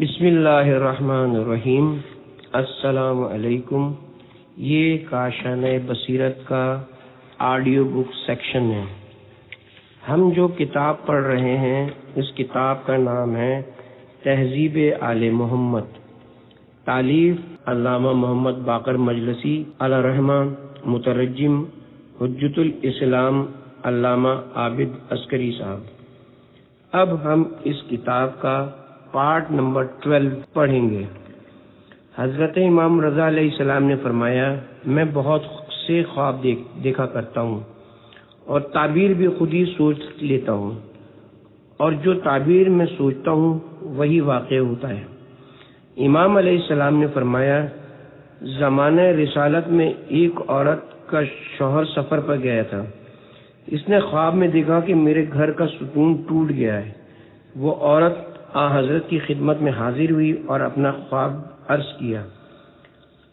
بسم اللہ الرحمن الرحیم۔ السلام علیکم۔ یہ کاشان بصیرت کا آڈیو بک سیکشن ہے۔ ہم جو کتاب پڑھ رہے ہیں اس کتاب کا نام ہے تہذیب آل محمد، تالیف علامہ محمد باقر مجلسی علیہ الرحمہ، مترجم حجت الاسلام علامہ عابد عسکری صاحب۔ اب ہم اس کتاب کا پارٹ نمبر 12 پڑھیں گے۔ حضرت امام رضا علیہ السلام نے فرمایا، میں بہت سے خواب دیکھا کرتا ہوں اور تعبیر بھی خود ہی سوچ لیتا ہوں، اور جو تعبیر میں سوچتا ہوں وہی واقع ہوتا ہے۔ امام علیہ السلام نے فرمایا، زمانہ رسالت میں ایک عورت کا شوہر سفر پر گیا تھا۔ اس نے خواب میں دیکھا کہ میرے گھر کا ستون ٹوٹ گیا ہے۔ وہ عورت آ حضرت کی خدمت میں حاضر ہوئی اور اپنا خواب عرض کیا۔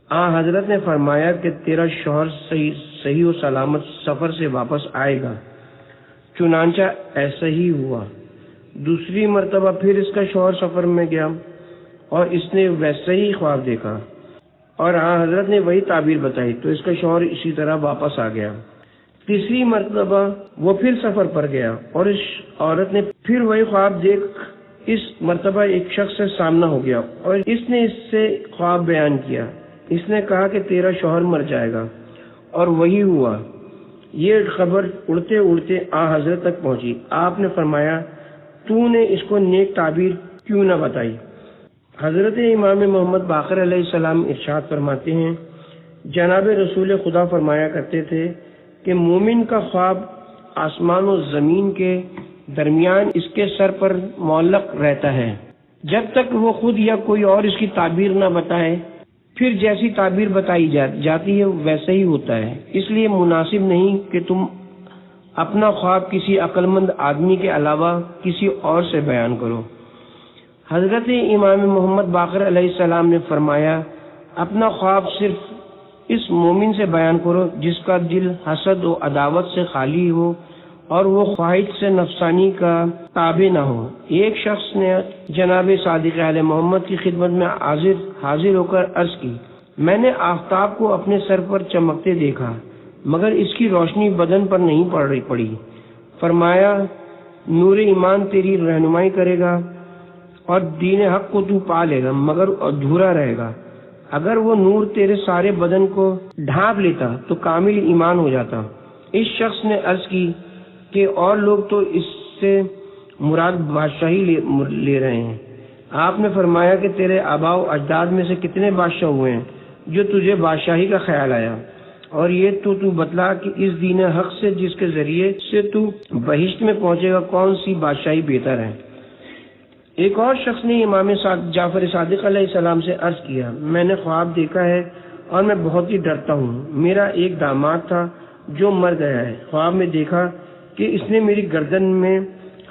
آ حضرت نے فرمایا کہ تیرا شوہر صحیح و سلامت سفر سے واپس آئے گا۔ چنانچہ ایسا ہی ہوا۔ دوسری مرتبہ پھر اس کا شوہر سفر میں گیا اور اس نے ویسا ہی خواب دیکھا اور آ حضرت نے وہی تعبیر بتائی تو اس کا شوہر اسی طرح واپس آ گیا۔ تیسری مرتبہ وہ پھر سفر پر گیا اور اس عورت نے پھر وہی خواب دیکھ اس مرتبہ ایک شخص سے سامنا ہو گیا اور اس نے اس سے خواب بیان کیا۔ اس نے کہا کہ تیرا شوہر مر جائے گا، اور وہی ہوا۔ یہ خبر اڑتے اڑتے آ حضرت تک پہنچی۔ آپ نے فرمایا، تو نے اس کو نیک تعبیر کیوں نہ بتائی؟ حضرت امام محمد باقر علیہ السلام ارشاد فرماتے ہیں، جناب رسول خدا فرمایا کرتے تھے کہ مومن کا خواب آسمان و زمین کے درمیان اس کے سر پر معلق رہتا ہے جب تک وہ خود یا کوئی اور اس کی تعبیر نہ بتائے۔ پھر جیسی تعبیر بتائی جاتی ہے ویسا ہی ہوتا ہے۔ اس لیے مناسب نہیں کہ تم اپنا خواب کسی عقل مند آدمی کے علاوہ کسی اور سے بیان کرو۔ حضرت امام محمد باقر علیہ السلام نے فرمایا، اپنا خواب صرف اس مومن سے بیان کرو جس کا دل حسد و عداوت سے خالی ہو اور وہ خواہش سے نفسانی کا تابع نہ ہو۔ ایک شخص نے جناب صادق علیہ محمد کی خدمت میں حاضر ہو کر عرض کی، میں نے آفتاب کو اپنے سر پر چمکتے دیکھا مگر اس کی روشنی بدن پر نہیں پڑی۔ فرمایا، نور ایمان تیری رہنمائی کرے گا اور دین حق کو تو پا لے گا مگر ادھورا رہے گا۔ اگر وہ نور تیرے سارے بدن کو ڈھانپ لیتا تو کامل ایمان ہو جاتا۔ اس شخص نے عرض کی کہ اور لوگ تو اس سے مراد بادشاہی لے رہے ہیں۔ آپ نے فرمایا کہ تیرے آباء و اجداد میں سے کتنے بادشاہ ہوئے ہیں جو تجھے بادشاہی کا خیال آیا، اور یہ تو بتلا کہ اس دین حق سے جس کے ذریعے سے تو بہشت میں پہنچے گا کون سی بادشاہی بہتر ہے؟ ایک اور شخص نے امام جعفر صادق علیہ السلام سے عرض کیا، میں نے خواب دیکھا ہے اور میں بہت ہی ڈرتا ہوں۔ میرا ایک داماد تھا جو مر گیا ہے۔ خواب میں دیکھا کہ اس نے میری گردن میں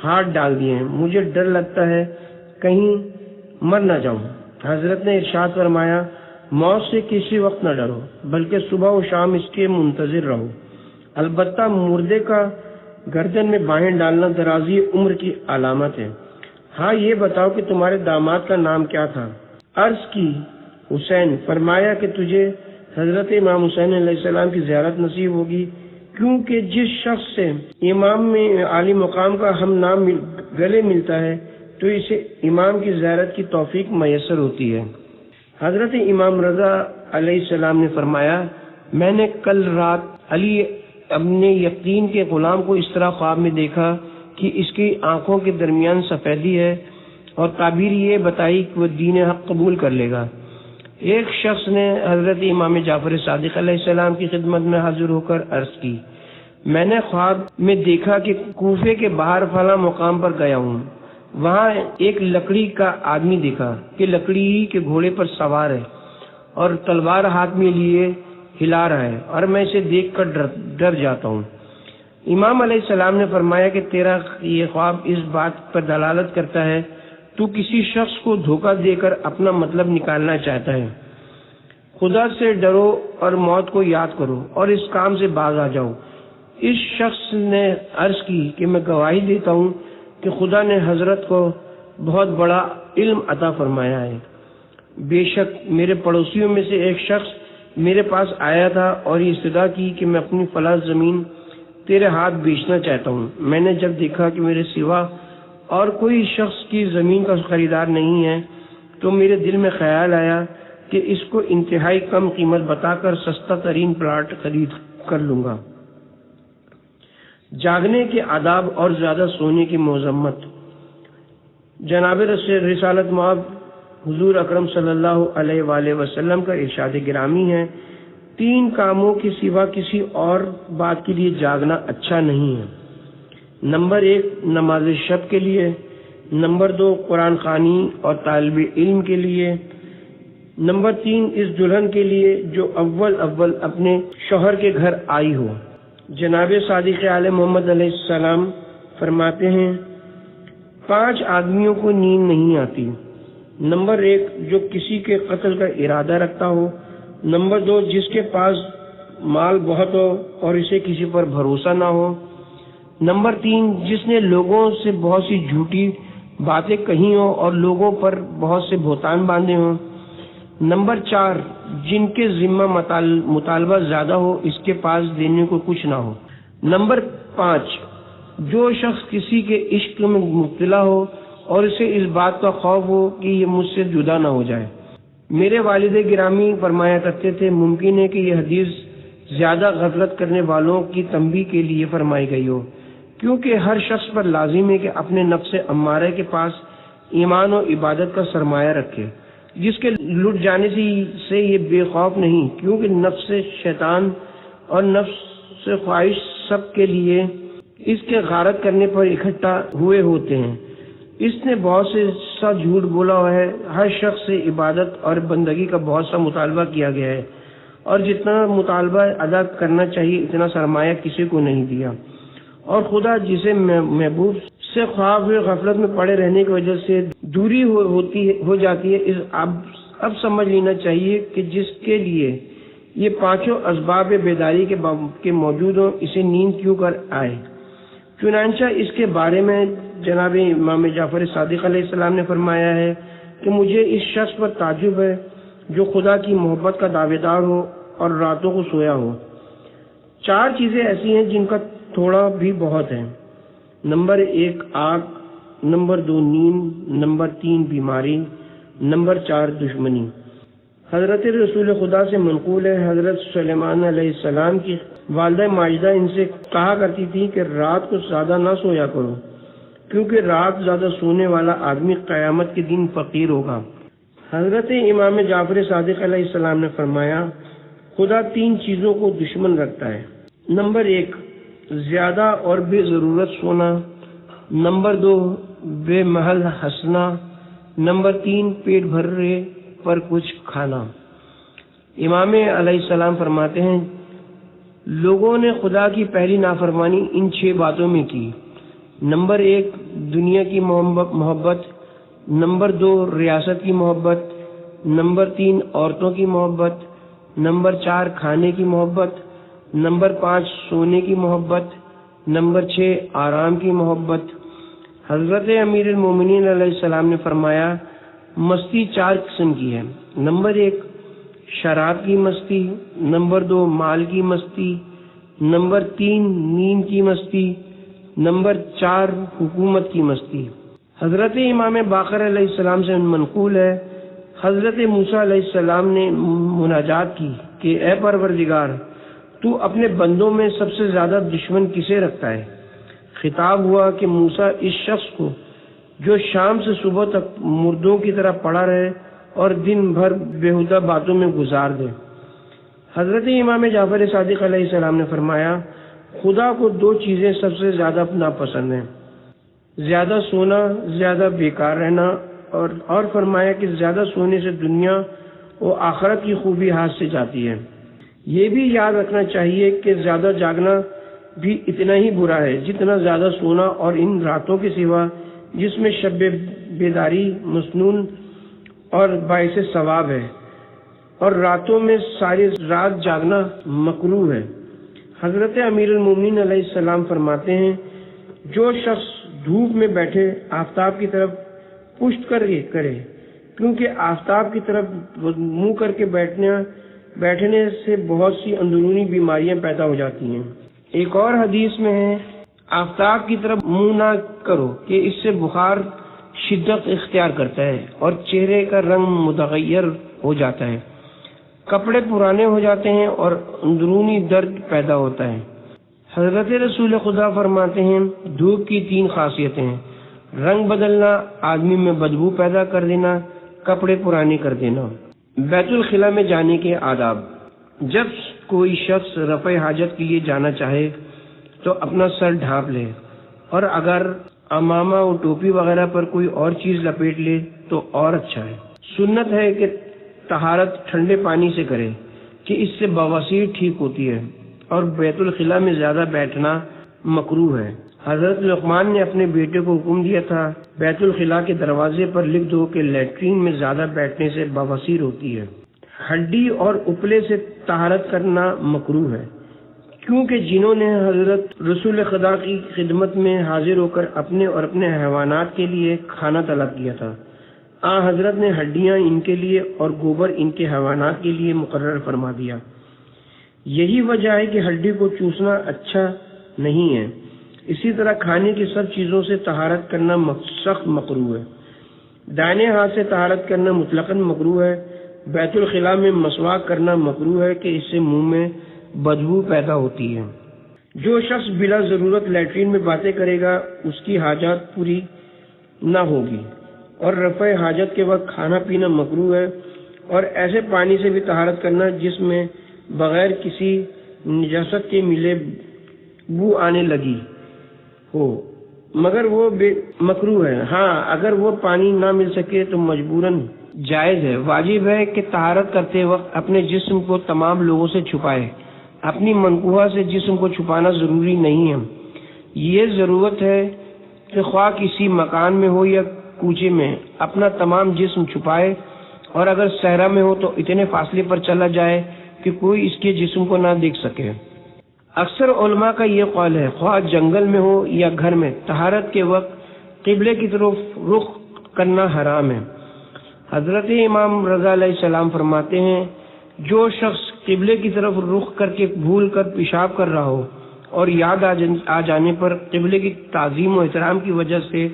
ہاتھ ڈال دیے ہیں۔ مجھے ڈر لگتا ہے کہیں مر نہ جاؤں۔ حضرت نے ارشاد فرمایا، موت سے کسی وقت نہ ڈرو بلکہ صبح و شام اس کے منتظر رہو۔ البتہ مردے کا گردن میں بانہیں ڈالنا درازی عمر کی علامت ہے۔ ہاں، یہ بتاؤ کہ تمہارے داماد کا نام کیا تھا؟ عرض کی، حسین۔ فرمایا کہ تجھے حضرت امام حسین علیہ السلام کی زیارت نصیب ہوگی، کیونکہ جس شخص سے امام میں عالی مقام کا ہم نام گلے ملتا ہے تو اسے امام کی زیارت کی توفیق میسر ہوتی ہے۔ حضرت امام رضا علیہ السلام نے فرمایا، میں نے کل رات علی ابن یقین کے غلام کو اس طرح خواب میں دیکھا کہ اس کی آنکھوں کے درمیان سفیدی ہے اور تعبیر یہ بتائی کہ وہ دین حق قبول کر لے گا۔ ایک شخص نے حضرت امام جعفر صادق علیہ السلام کی خدمت میں حاضر ہو کر عرض کی، میں نے خواب میں دیکھا کہ کوفے کے باہر فلاں مقام پر گیا ہوں۔ وہاں ایک لکڑی کا آدمی دیکھا کہ لکڑی کے گھوڑے پر سوار ہے اور تلوار ہاتھ میں لیے ہلا رہا ہے، اور میں اسے دیکھ کر ڈر جاتا ہوں۔ امام علیہ السلام نے فرمایا کہ تیرا یہ خواب اس بات پر دلالت کرتا ہے تو کسی شخص کو دھوکہ دے کر اپنا مطلب نکالنا چاہتا ہے۔ خدا سے ڈرو اور موت کو یاد کرو اور اس کام سے باز آ جاؤ۔ اس شخص نے عرض کی کہ میں گواہی دیتا ہوں کہ خدا نے حضرت کو بہت بڑا علم عطا فرمایا ہے۔ بے شک میرے پڑوسیوں میں سے ایک شخص میرے پاس آیا تھا اور یہ استدعا کی کہ میں اپنی فلاں زمین تیرے ہاتھ بیچنا چاہتا ہوں۔ میں نے جب دیکھا کہ میرے سوا اور کوئی شخص کی زمین کا خریدار نہیں ہے تو میرے دل میں خیال آیا کہ اس کو انتہائی کم قیمت بتا کر سستا ترین پلاٹ خرید کر لوں گا۔ جاگنے کے آداب اور زیادہ سونے کی مذمت۔ جناب رسالت مآب حضور اکرم صلی اللہ علیہ وآلہ وسلم کا ارشاد گرامی ہے، 3 کاموں کے سوا کسی اور بات کے لیے جاگنا اچھا نہیں ہے۔ نمبر 1 نماز شب کے لیے، نمبر 2 قرآن خوانی اور طالب علم کے لیے، نمبر 3 اس دلہن کے لیے جو اول اپنے شوہر کے گھر آئی ہو۔ جناب صادق علیہ محمد علیہ السلام فرماتے ہیں 5 آدمیوں کو نیند نہیں آتی۔ نمبر 1 جو کسی کے قتل کا ارادہ رکھتا ہو، نمبر 2 جس کے پاس مال بہت ہو اور اسے کسی پر بھروسہ نہ ہو، نمبر 3 جس نے لوگوں سے بہت سی جھوٹی باتیں کہی ہوں اور لوگوں پر بہت سے بہتان باندھے ہوں، نمبر 4 جن کے ذمہ مطالبہ زیادہ ہو اس کے پاس دینے کو کچھ نہ ہو، نمبر 5 جو شخص کسی کے عشق میں مبتلا ہو اور اسے اس بات کا خوف ہو کہ یہ مجھ سے جدا نہ ہو جائے۔ میرے والد گرامی فرمایا کرتے تھے ممکن ہے کہ یہ حدیث زیادہ غفلت کرنے والوں کی تنبیہ کے لیے فرمائی گئی ہو، کیونکہ ہر شخص پر لازم ہے کہ اپنے نفس امارہ کے پاس ایمان و عبادت کا سرمایہ رکھے، جس کے لٹ جانے سے یہ بے خوف نہیں، کیونکہ نفس شیطان اور نفس خواہش سب کے لیے اس کے غارت کرنے پر اکٹھا ہوئے ہوتے ہیں۔ اس نے بہت سا جھوٹ بولا ہے، ہر شخص سے عبادت اور بندگی کا بہت سا مطالبہ کیا گیا ہے اور جتنا مطالبہ ادا کرنا چاہیے اتنا سرمایہ کسی کو نہیں دیا، اور خدا جسے محبوب سے خواب ہوئے غفلت میں پڑے رہنے کی وجہ سے دوری ہو جاتی ہے۔ اب سمجھ لینا چاہیے کہ جس کے لیے یہ 5 اسباب بیداری کے موجود ہوں اسے نیند کیوں کر آئے۔ چنانچہ اس کے بارے میں جناب امام جعفر صادق علیہ السلام نے فرمایا ہے کہ مجھے اس شخص پر تعجب ہے جو خدا کی محبت کا دعوے دار ہو اور راتوں کو سویا ہو۔ 4 چیزیں ایسی ہیں جن کا تھوڑا بھی بہت ہے۔ نمبر 1 آگ، نمبر 2 نیند، نمبر 3 بیماری، نمبر 4 دشمنی۔ حضرت رسول خدا سے منقول ہے حضرت سلیمان علیہ السلام کی والدہ ماجدہ ان سے کہا کرتی تھی کہ رات کو زیادہ نہ سویا کرو، کیونکہ رات زیادہ سونے والا آدمی قیامت کے دن فقیر ہوگا۔ حضرت امام جعفر صادق علیہ السلام نے فرمایا خدا 3 چیزوں کو دشمن رکھتا ہے۔ نمبر 1 زیادہ اور بے ضرورت سونا، نمبر 2 بے محل ہنسنا، نمبر 3 پیٹ بھرے پر کچھ کھانا۔ امام علیہ السلام فرماتے ہیں لوگوں نے خدا کی پہلی نافرمانی ان 6 باتوں میں کی۔ نمبر 1 دنیا کی محبت، نمبر 2 ریاست کی محبت، نمبر 3 عورتوں کی محبت، نمبر 4 کھانے کی محبت، نمبر 5 سونے کی محبت، نمبر 6 آرام کی محبت۔ حضرت امیر المومنین علیہ السلام نے فرمایا مستی 4 قسم کی ہے۔ نمبر 1 شراب کی مستی، نمبر 2 مال کی مستی، نمبر 3 نیند کی مستی، نمبر 4 حکومت کی مستی۔ حضرت امام باقر علیہ السلام سے منقول ہے حضرت موسیٰ علیہ السلام نے مناجات کی کہ اے پروردگار تو اپنے بندوں میں سب سے زیادہ دشمن کسے رکھتا ہے؟ خطاب ہوا کہ موسیٰ اس شخص کو جو شام سے صبح تک مردوں کی طرح پڑا رہے اور دن بھر بیہودہ باتوں میں گزار دے۔ حضرت امام جعفر صادق علیہ السلام نے فرمایا خدا کو 2 چیزیں سب سے زیادہ ناپسند ہیں، زیادہ سونا، زیادہ بیکار رہنا، اور فرمایا کہ زیادہ سونے سے دنیا و آخرت کی خوبی ہاتھ سے جاتی ہے۔ یہ بھی یاد رکھنا چاہیے کہ زیادہ جاگنا بھی اتنا ہی برا ہے جتنا زیادہ سونا، اور ان راتوں کے سوا جس میں شب بیداری مسنون اور باعث ثواب ہے، اور راتوں میں ساری رات جاگنا مکروہ ہے۔ حضرت امیر المومنین علیہ السلام فرماتے ہیں جو شخص دھوپ میں بیٹھے آفتاب کی طرف پشت کر کے کرے، کیونکہ آفتاب کی طرف منہ کر کے بیٹھنے سے بہت سی اندرونی بیماریاں پیدا ہو جاتی ہیں۔ ایک اور حدیث میں ہے آفتاب کی طرف منہ نہ کرو کہ اس سے بخار شدت اختیار کرتا ہے اور چہرے کا رنگ متغیر ہو جاتا ہے، کپڑے پرانے ہو جاتے ہیں اور اندرونی درد پیدا ہوتا ہے۔ حضرت رسول خدا فرماتے ہیں دھوپ کی 3 خاصیتیں ہیں: رنگ بدلنا، آدمی میں بدبو پیدا کر دینا، کپڑے پرانے کر دینا۔ بیت الخلاء میں جانے کے آداب۔ جب کوئی شخص رفع حاجت کے لیے جانا چاہے تو اپنا سر ڈھانپ لے، اور اگر عمامہ و ٹوپی وغیرہ پر کوئی اور چیز لپیٹ لے تو اور اچھا ہے۔ سنت ہے کہ طہارت ٹھنڈے پانی سے کرے کہ اس سے بواسیر ٹھیک ہوتی ہے، اور بیت الخلاء میں زیادہ بیٹھنا مکروہ ہے۔ حضرت لقمان نے اپنے بیٹے کو حکم دیا تھا بیت الخلاء کے دروازے پر لکھ دو کہ لیٹرین میں زیادہ بیٹھنے سے بواسیر ہوتی ہے۔ ہڈی اور اپلے سے طہارت کرنا مکروہ ہے، کیونکہ جنہوں نے حضرت رسول خدا کی خدمت میں حاضر ہو کر اپنے اور اپنے حیوانات کے لیے کھانا طلب کیا تھا، حضرت نے ہڈیاں ان کے لیے اور گوبر ان کے حیوانات کے لیے مقرر فرما دیا۔ یہی وجہ ہے کہ ہڈی کو چوسنا اچھا نہیں ہے۔ اسی طرح کھانے کی سب چیزوں سے طہارت کرنا سخت مکروہ ہے۔ دائیں ہاتھ سے طہارت کرنا مطلقاً مکروہ ہے۔ بیت الخلاء میں مسواک کرنا مکروہ ہے کہ اس سے منہ میں بدبو پیدا ہوتی ہے۔ جو شخص بلا ضرورت لیٹرین میں باتیں کرے گا اس کی حاجات پوری نہ ہوگی، اور رفع حاجت کے وقت کھانا پینا مکروہ ہے، اور ایسے پانی سے بھی طہارت کرنا جس میں بغیر کسی نجاست کے ملے بو آنے لگی ہو، مگر وہ مکروہ ہے۔ اگر وہ پانی نہ مل سکے تو مجبوراً جائز ہے۔ واجب ہے کہ طہارت کرتے وقت اپنے جسم کو تمام لوگوں سے چھپائے۔ اپنی منکوحہ سے جسم کو چھپانا ضروری نہیں ہے۔ یہ ضرورت ہے کہ خواہ کسی مکان میں ہو یا کوچے میں اپنا تمام جسم چھپائے، اور اگر صحرا میں ہو تو اتنے فاصلے پر چلا جائے کہ کوئی اس کے جسم کو نہ دیکھ سکے۔ اکثر علماء کا یہ قول ہے خواہ جنگل میں ہو یا گھر میں، طہارت کے وقت قبلے کی طرف رخ کرنا حرام ہے۔ حضرت امام رضا علیہ السلام فرماتے ہیں جو شخص قبلے کی طرف رخ کر کے بھول کر پیشاب کر رہا ہو اور یاد آ جانے پر قبلے کی تعظیم و احترام کی وجہ سے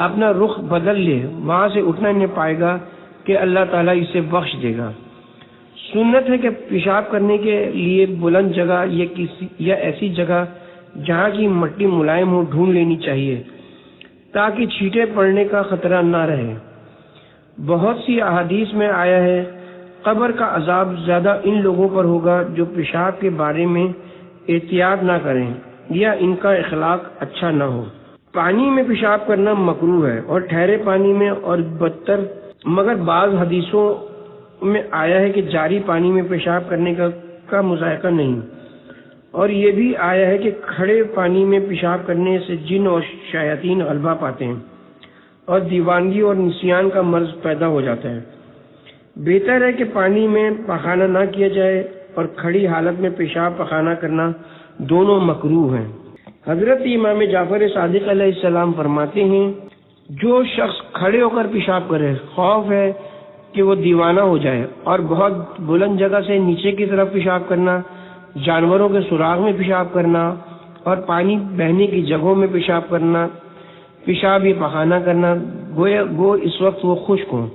اپنا رخ بدل لے، وہاں سے اٹھنا نہیں پائے گا کہ اللہ تعالیٰ اسے بخش دے گا۔ سنت ہے کہ پیشاب کرنے کے لیے بلند جگہ یا ایسی جگہ جہاں کی مٹی ملائم ہو ڈھونڈ لینی چاہیے تاکہ چھینٹے پڑنے کا خطرہ نہ رہے۔ بہت سی احادیث میں آیا ہے قبر کا عذاب زیادہ ان لوگوں پر ہوگا جو پیشاب کے بارے میں احتیاط نہ کریں یا ان کا اخلاق اچھا نہ ہو۔ پانی میں پیشاب کرنا مکروہ ہے اور ٹھہرے پانی میں اور بدتر، مگر بعض حدیثوں میں آیا ہے کہ جاری پانی میں پیشاب کرنے کا مذائقہ نہیں، اور یہ بھی آیا ہے کہ کھڑے پانی میں پیشاب کرنے سے جن اور شیاطین غلبہ پاتے ہیں اور دیوانگی اور نسیان کا مرض پیدا ہو جاتا ہے۔ بہتر ہے کہ پانی میں پخانہ نہ کیا جائے، اور کھڑی حالت میں پیشاب پخانہ کرنا دونوں مکروہ ہیں۔ حضرت امام جعفر صادق علیہ السلام فرماتے ہیں جو شخص کھڑے ہو کر پیشاب کرے خوف ہے کہ وہ دیوانہ ہو جائے، اور بہت بلند جگہ سے نیچے کی طرف پیشاب کرنا، جانوروں کے سراغ میں پیشاب کرنا، اور پانی بہنے کی جگہوں میں پیشاب کرنا، پیشاب یا پخانہ کرنا گو اس وقت وہ خشک ہوں۔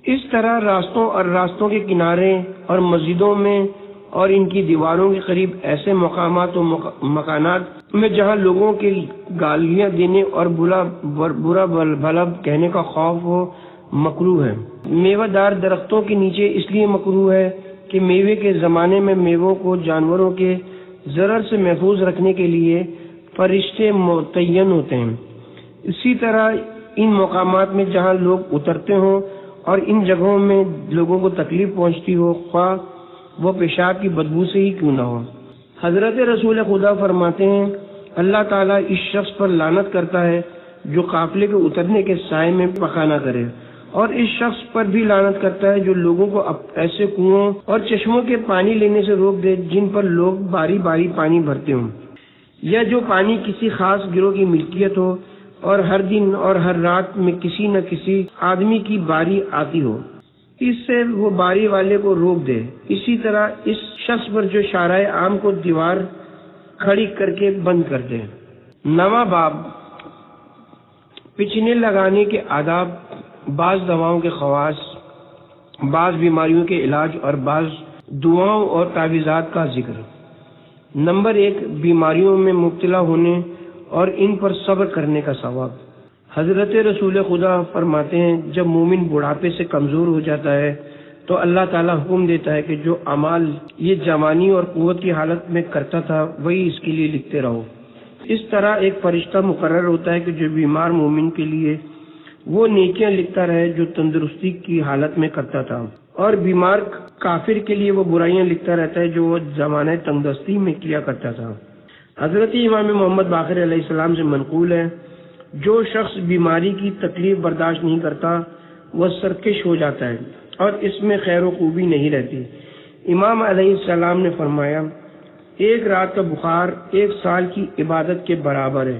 اس طرح راستوں کے کنارے اور مسجدوں میں اور ان کی دیواروں کے قریب ایسے مقامات و مکانات میں جہاں لوگوں کے گالیاں دینے اور برا بھلا کہنے کا خوف ہو مکروہ ہے۔ میوہ دار درختوں کے نیچے اس لیے مکروہ ہے کہ میوے کے زمانے میں میووں کو جانوروں کے ضرر سے محفوظ رکھنے کے لیے فرشتے متعین ہوتے ہیں۔ اسی طرح ان مقامات میں جہاں لوگ اترتے ہوں اور ان جگہوں میں لوگوں کو تکلیف پہنچتی ہو، خواہ وہ پیشاب کی بدبو سے ہی کیوں نہ ہو۔ حضرت رسول خدا فرماتے ہیں اللہ تعالیٰ اس شخص پر لعنت کرتا ہے جو قافلے کے اترنے کے سائے میں پخانہ کرے، اور اس شخص پر بھی لعنت کرتا ہے جو لوگوں کو ایسے کنویں اور چشموں کے پانی لینے سے روک دے جن پر لوگ باری باری پانی بھرتے ہوں، یا جو پانی کسی خاص گروہ کی ملکیت ہو، اور ہر دن اور ہر رات میں کسی نہ کسی آدمی کی باری آتی ہو، اس سے وہ باری والے کو روک دے۔ اسی طرح اس شخص پر جو شارع عام کو دیوار کھڑی کر کے بند کر دے۔ 9واں باب پچھنے لگانے کے آداب، بعض دواؤں کے خواص، بعض بیماریوں کے علاج اور بعض دعاؤں اور تعویذات کا ذکر۔ نمبر 1، بیماریوں میں مبتلا ہونے اور ان پر صبر کرنے کا ثواب۔ حضرت رسول خدا فرماتے ہیں جب مومن بڑھاپے سے کمزور ہو جاتا ہے تو اللہ تعالیٰ حکم دیتا ہے کہ جو اعمال یہ جوانی اور قوت کی حالت میں کرتا تھا وہی اس کے لیے لکھتے رہو۔ اس طرح ایک فرشتہ مقرر ہوتا ہے کہ جو بیمار مومن کے لیے وہ نیکیاں لکھتا رہے جو تندرستی کی حالت میں کرتا تھا، اور بیمار کافر کے لیے وہ برائیاں لکھتا رہتا ہے جو وہ زمانہ تنگدستی میں کیا کرتا تھا۔ حضرت امام محمد باقر علیہ السلام سے منقول ہے جو شخص بیماری کی تکلیف برداشت نہیں کرتا وہ سرکش ہو جاتا ہے اور اس میں خیر و خوبی نہیں رہتی۔ امام علیہ السلام نے فرمایا ایک رات کا بخار 1 سال کی عبادت کے برابر ہے،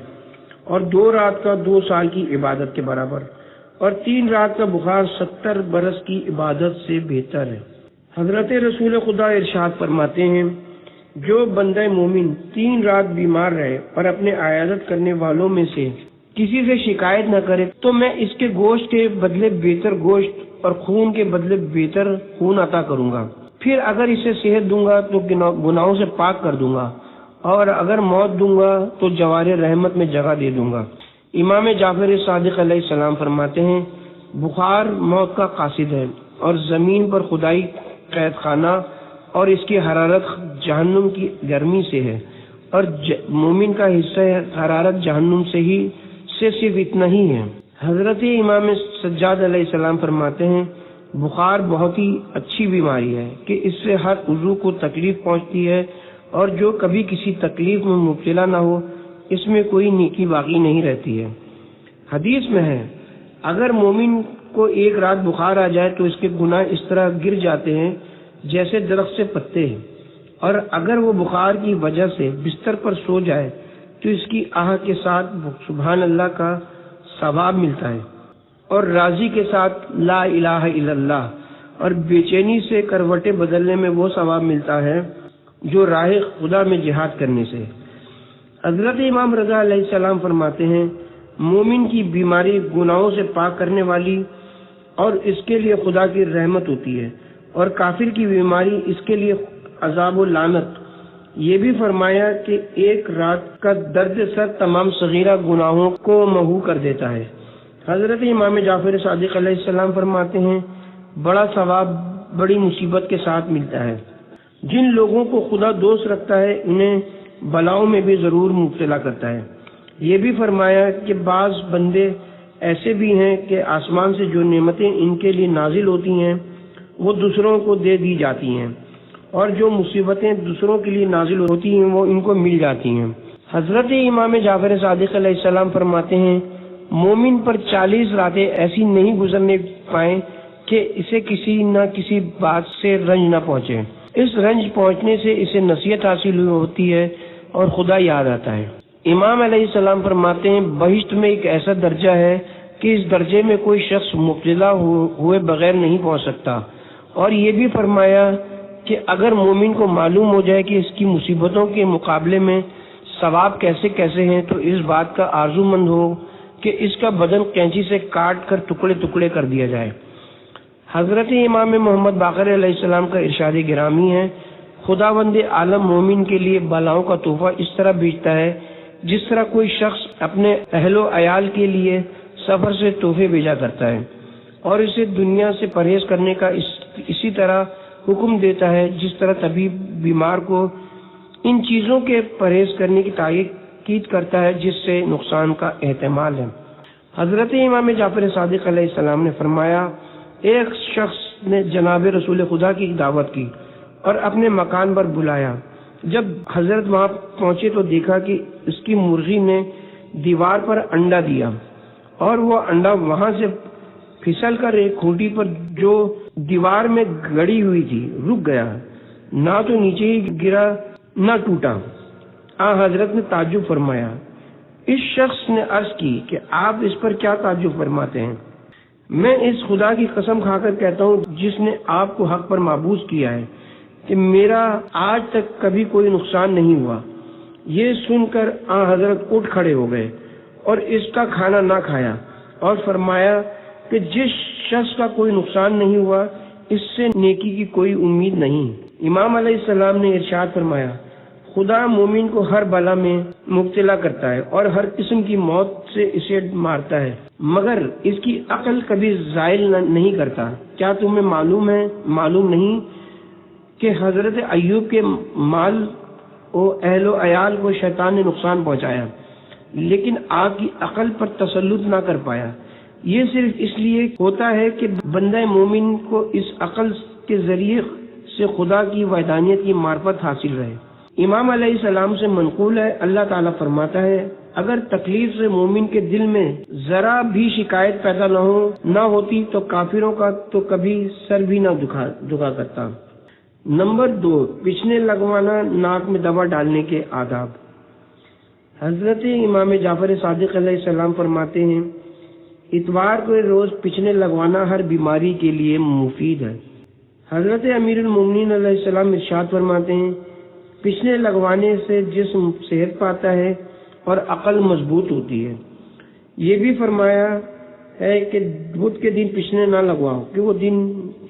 اور 2 رات کا 2 سال کی عبادت کے برابر، اور 3 رات کا بخار 70 برس کی عبادت سے بہتر ہے۔ حضرت رسول خدا ارشاد فرماتے ہیں جو بندہ مومن 3 رات بیمار رہے اور اپنے عیادت کرنے والوں میں سے کسی سے شکایت نہ کرے تو میں اس کے گوشت کے بدلے بہتر گوشت اور خون کے بدلے بہتر خون عطا کروں گا، پھر اگر اسے صحت دوں گا تو گناہوں سے پاک کر دوں گا، اور اگر موت دوں گا تو جوار رحمت میں جگہ دے دوں گا۔ امام جعفر صادق علیہ السلام فرماتے ہیں بخار موت کا قاصد ہے، اور زمین پر خدائی قید خانہ اور اس کی حرارت جہنم کی گرمی سے ہے، اور مومن کا حصہ حرارت جہنم سے صرف اتنا ہی ہے۔ حضرت امام سجاد علیہ السلام فرماتے ہیں بخار بہت ہی اچھی بیماری ہے کہ اس سے ہر عضو کو تکلیف پہنچتی ہے، اور جو کبھی کسی تکلیف میں مبتلا نہ ہو اس میں کوئی نیکی باقی نہیں رہتی ہے۔ حدیث میں ہے اگر مومن کو 1 رات بخار آ جائے تو اس کے گناہ اس طرح گر جاتے ہیں جیسے درخت سے پتے ہیں، اور اگر وہ بخار کی وجہ سے بستر پر سو جائے تو اس کی آہ کے ساتھ سبحان اللہ کا ثواب ملتا ہے، اور راضی کے ساتھ لا الہ الا اللہ، اور بے چینی سے کروٹیں بدلنے میں وہ ثواب ملتا ہے جو راہ خدا میں جہاد کرنے سے۔ حضرت امام رضا علیہ السلام فرماتے ہیں مومن کی بیماری گناہوں سے پاک کرنے والی اور اس کے لیے خدا کی رحمت ہوتی ہے، اور کافر کی بیماری اس کے لیے عذاب و لعنت۔ یہ بھی فرمایا کہ 1 رات کا درد سر تمام صغیرہ گناہوں کو محو کر دیتا ہے۔ حضرت امام جعفر صادق علیہ السلام فرماتے ہیں بڑا ثواب بڑی مصیبت کے ساتھ ملتا ہے۔ جن لوگوں کو خدا دوست رکھتا ہے انہیں بلاؤں میں بھی ضرور مبتلا کرتا ہے۔ یہ بھی فرمایا کہ بعض بندے ایسے بھی ہیں کہ آسمان سے جو نعمتیں ان کے لیے نازل ہوتی ہیں وہ دوسروں کو دے دی جاتی ہیں، اور جو مصیبتیں دوسروں کے لیے نازل ہوتی ہیں وہ ان کو مل جاتی ہیں۔ حضرت امام جعفر صادق علیہ السلام فرماتے ہیں مومن پر 40 راتیں ایسی نہیں گزرنے پائیں کہ اسے کسی نہ کسی بات سے رنج نہ پہنچے۔ اس رنج پہنچنے سے اسے نصیحت حاصل ہوتی ہے اور خدا یاد آتا ہے۔ امام علیہ السلام فرماتے ہیں بہشت میں ایک ایسا درجہ ہے کہ اس درجے میں کوئی شخص مبتلا ہوئے بغیر نہیں پہنچ سکتا، اور یہ بھی فرمایا کہ اگر مومن کو معلوم ہو جائے کہ اس کی مصیبتوں کے مقابلے میں ثواب کیسے کیسے ہیں تو اس بات کا آرزو مند ہو کہ اس کا بدن کینچی سے کاٹ کر ٹکڑے ٹکڑے کر دیا جائے۔ حضرت امام محمد باقر علیہ السلام کا ارشاد گرامی ہے خداوند عالم مومن کے لیے بلاؤں کا تحفہ اس طرح بھیجتا ہے جس طرح کوئی شخص اپنے اہل و عیال کے لیے سفر سے تحفے بھیجا کرتا ہے، اور اسے دنیا سے پرہیز کرنے کا اسی طرح حکم دیتا ہے جس طرح طبیب بیمار کو ان چیزوں کے پرہیز کرنے کی تاکید کرتا ہے جس سے نقصان کا احتمال ہے۔ حضرت امام جعفر صادق علیہ السلام نے فرمایا ایک شخص نے جناب رسول خدا کی دعوت کی اور اپنے مکان پر بلایا۔ جب حضرت وہاں پہنچے تو دیکھا کہ اس کی مرغی نے دیوار پر انڈا دیا، اور وہ انڈا وہاں سے پھسل کر ایک کھوٹی پر جو دیوار میں گڑی ہوئی تھی رک گیا، نہ تو نیچے ہی گرا نہ ٹوٹا۔ حضرت نے تعجب فرمایا اس شخص نے عرض کی کہ آپ اس پر کیا تعجب فرماتے ہیں؟ میں اس خدا کی قسم کھا کر کہتا ہوں جس نے آپ کو حق پر معبود کیا ہے کہ میرا آج تک کبھی کوئی نقصان نہیں ہوا۔ یہ سن کر حضرت اٹھ کھڑے ہو گئے اور اس کا کھانا نہ کھایا اور فرمایا کہ جس شخص کا کوئی نقصان نہیں ہوا اس سے نیکی کی کوئی امید نہیں۔ امام علیہ السلام نے ارشاد فرمایا، خدا مومن کو ہر بلا میں مبتلا کرتا ہے اور ہر قسم کی موت سے اسے مارتا ہے، مگر اس کی عقل کبھی زائل نہیں کرتا۔ کیا تمہیں معلوم نہیں کہ حضرت ایوب کے مال و اہل و عیال کو شیطان نے نقصان پہنچایا لیکن آپ کی عقل پر تسلط نہ کر پایا؟ یہ صرف اس لیے ہوتا ہے کہ بندہ مومن کو اس عقل کے ذریعے سے خدا کی وحدانیت کی معرفت حاصل رہے۔ امام علیہ السلام سے منقول ہے، اللہ تعالیٰ فرماتا ہے، اگر تکلیف سے مومن کے دل میں ذرا بھی شکایت پیدا نہ ہوتی تو کافروں کا تو کبھی سر بھی نہ دکھا کرتا۔ نمبر 2، پچھنے لگوانا، ناک میں دوا ڈالنے کے آداب۔ حضرت امام جعفر صادق علیہ السلام فرماتے ہیں، اتوار کے روز پچھنے لگوانا ہر بیماری کے لیے مفید ہے۔ حضرت امیر المومنین علیہ السلام ارشاد فرماتے ہیں، پچھنے لگوانے سے جسم صحت پاتا ہے اور عقل مضبوط ہوتی ہے۔ یہ بھی فرمایا ہے کہ بدھ کے دن پچھنے نہ لگواؤ کہ وہ دن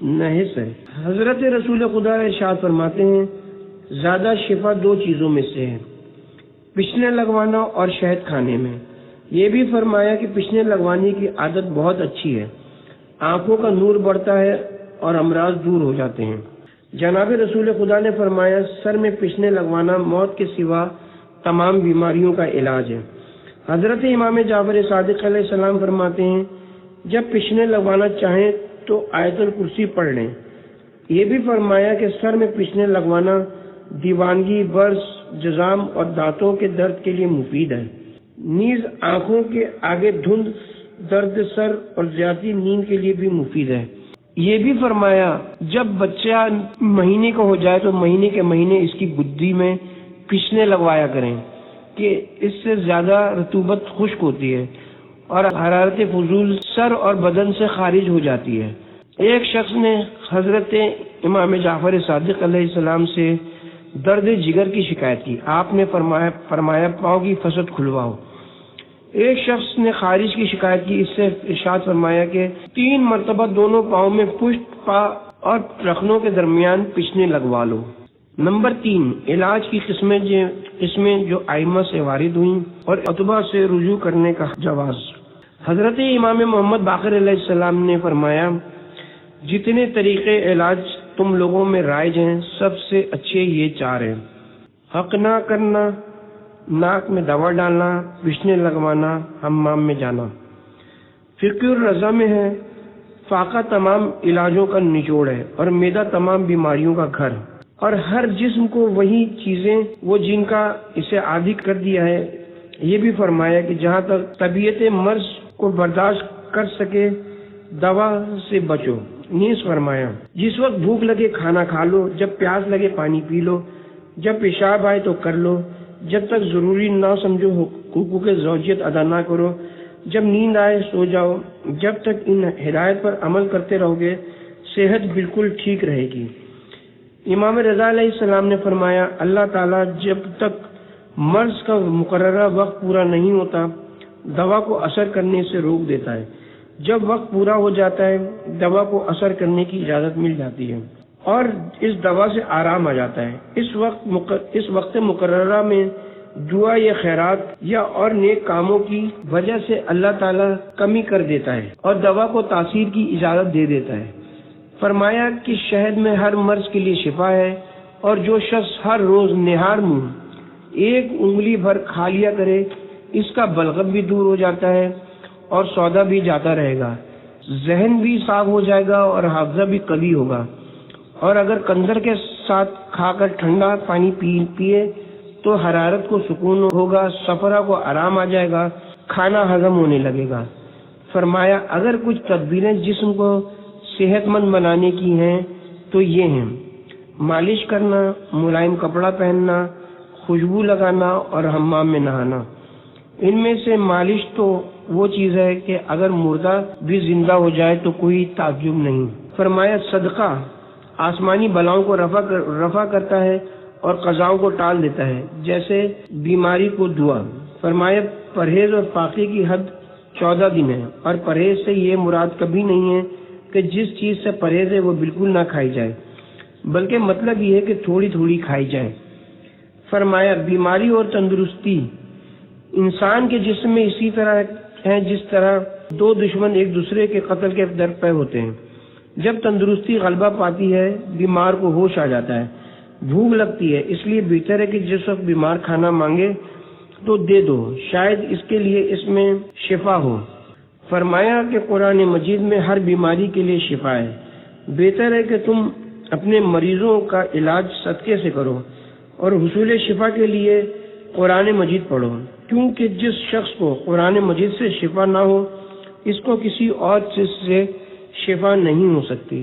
نحس ہے۔ حضرت رسول خدا ارشاد فرماتے ہیں، زیادہ شفا 2 چیزوں میں سے ہے، پچھنے لگوانا اور شہد کھانے میں۔ یہ بھی فرمایا کہ پچھنے لگوانے کی عادت بہت اچھی ہے، آنکھوں کا نور بڑھتا ہے اور امراض دور ہو جاتے ہیں۔ جناب رسول خدا نے فرمایا، سر میں پچھنے لگوانا موت کے سوا تمام بیماریوں کا علاج ہے۔ حضرت امام جعفر صادق علیہ السلام فرماتے ہیں، جب پچھنے لگوانا چاہیں تو آیت الکرسی پڑھ لیں۔ یہ بھی فرمایا کہ سر میں پچھنے لگوانا دیوانگی، برس، جزام اور دانتوں کے درد کے لیے مفید ہے۔ نیز آنکھوں کے آگے دھند، درد سر اور زیادتی نیند کے لیے بھی مفید ہے۔ یہ بھی فرمایا، جب بچہ مہینے کا ہو جائے تو مہینے کے مہینے اس کی گدی میں پچھنے لگوایا کریں کہ اس سے زیادہ رطوبت خشک ہوتی ہے اور حرارت فضول سر اور بدن سے خارج ہو جاتی ہے۔ ایک شخص نے حضرت امام جعفر صادق علیہ السلام سے درد جگر کی شکایت کی۔ آپ نے فرمایا پاؤں کی فسد کھلواؤ۔ ایک شخص نے خارش کی شکایت کی، اس سے ارشاد فرمایا کہ 3 مرتبہ دونوں پاؤں میں پشت پا اور رخنوں کے درمیان پچھنے لگوا لو۔ نمبر 3، علاج کی قسمیں جو ائمہ سے وارد ہوئیں اور اتباع سے رجوع کرنے کا جواز۔ حضرت امام محمد باقر علیہ السلام نے فرمایا، جتنے طریقے علاج تم لوگوں میں رائج ہیں سب سے اچھے یہ 4 ہیں: حق نہ کرنا، ناک میں دوا ڈالنا، پچھنے لگوانا، حمام میں جانا۔ فقہ الرضا میں ہے، فاقہ تمام علاجوں کا نچوڑ ہے اور معدہ تمام بیماریوں کا گھر، اور ہر جسم کو وہی چیزیں وہ جن کا اسے عادی کر دیا ہے۔ یہ بھی فرمایا کہ جہاں تک طبیعت مرض کو برداشت کر سکے دوا سے بچو۔ نیز فرمایا، جس وقت بھوک لگے کھانا کھا لو، جب پیاس لگے پانی پی لو، جب پیشاب آئے تو کر لو، جب تک ضروری نہ سمجھو حقوق زوجیت ادا نہ کرو، جب نیند آئے سو جاؤ۔ جب تک ان ہدایت پر عمل کرتے رہو گے صحت بالکل ٹھیک رہے گی۔ امام رضا علیہ السلام نے فرمایا، اللہ تعالیٰ جب تک مرض کا مقررہ وقت پورا نہیں ہوتا دوا کو اثر کرنے سے روک دیتا ہے، جب وقت پورا ہو جاتا ہے دوا کو اثر کرنے کی اجازت مل جاتی ہے اور اس دوا سے آرام آ جاتا ہے۔ اس وقت مقررہ میں دعا یا خیرات یا اور نیک کاموں کی وجہ سے اللہ تعالیٰ کمی کر دیتا ہے اور دوا کو تاثیر کی اجازت دے دیتا ہے۔ فرمایا کہ شہد میں ہر مرض کے لیے شفا ہے، اور جو شخص ہر روز نہار منہ 1 انگلی بھر کھا لیا کرے اس کا بلغم بھی دور ہو جاتا ہے اور سودا بھی جاتا رہے گا، ذہن بھی صاف ہو جائے گا اور حافظہ بھی قوی ہوگا۔ اور اگر قندر کے ساتھ کھا کر ٹھنڈا پانی پیے تو حرارت کو سکون ہوگا، سفرہ کو آرام آ جائے گا، کھانا ہضم ہونے لگے گا۔ فرمایا، اگر کچھ تدبیریں جسم کو صحت مند بنانے کی ہیں تو یہ ہیں: مالش کرنا، ملائم کپڑا پہننا، خوشبو لگانا اور حمام میں نہانا۔ ان میں سے مالش تو وہ چیز ہے کہ اگر مردہ بھی زندہ ہو جائے تو کوئی تعجب نہیں۔ فرمایا صدقہ آسمانی بلاؤں کو رفع کرتا ہے اور قضاؤں کو ٹال دیتا ہے، جیسے بیماری کو دعا۔ فرمایا پرہیز اور پاکی کی حد 14 دن ہے، اور پرہیز سے یہ مراد کبھی نہیں ہے کہ جس چیز سے پرہیز ہے وہ بالکل نہ کھائی جائے، بلکہ مطلب یہ ہے کہ تھوڑی تھوڑی کھائی جائے۔ فرمایا بیماری اور تندرستی انسان کے جسم میں اسی طرح ہیں جس طرح دو دشمن ایک دوسرے کے قتل کے در پہ ہوتے ہیں۔ جب تندرستی غلبہ پاتی ہے بیمار کو ہوش آ جاتا ہے، بھوک لگتی ہے، اس لیے بہتر ہے کہ جس وقت بیمار کھانا مانگے تو دے دو، شاید اس کے لیے اس میں شفا ہو۔ فرمایا کہ قرآن مجید میں ہر بیماری کے لیے شفا ہے، بہتر ہے کہ تم اپنے مریضوں کا علاج صدقے سے کرو اور حصول شفا کے لیے قرآن مجید پڑھو، کیونکہ جس شخص کو قرآن مجید سے شفا نہ ہو اس کو کسی اور چیز سے شفا نہیں ہو سکتی۔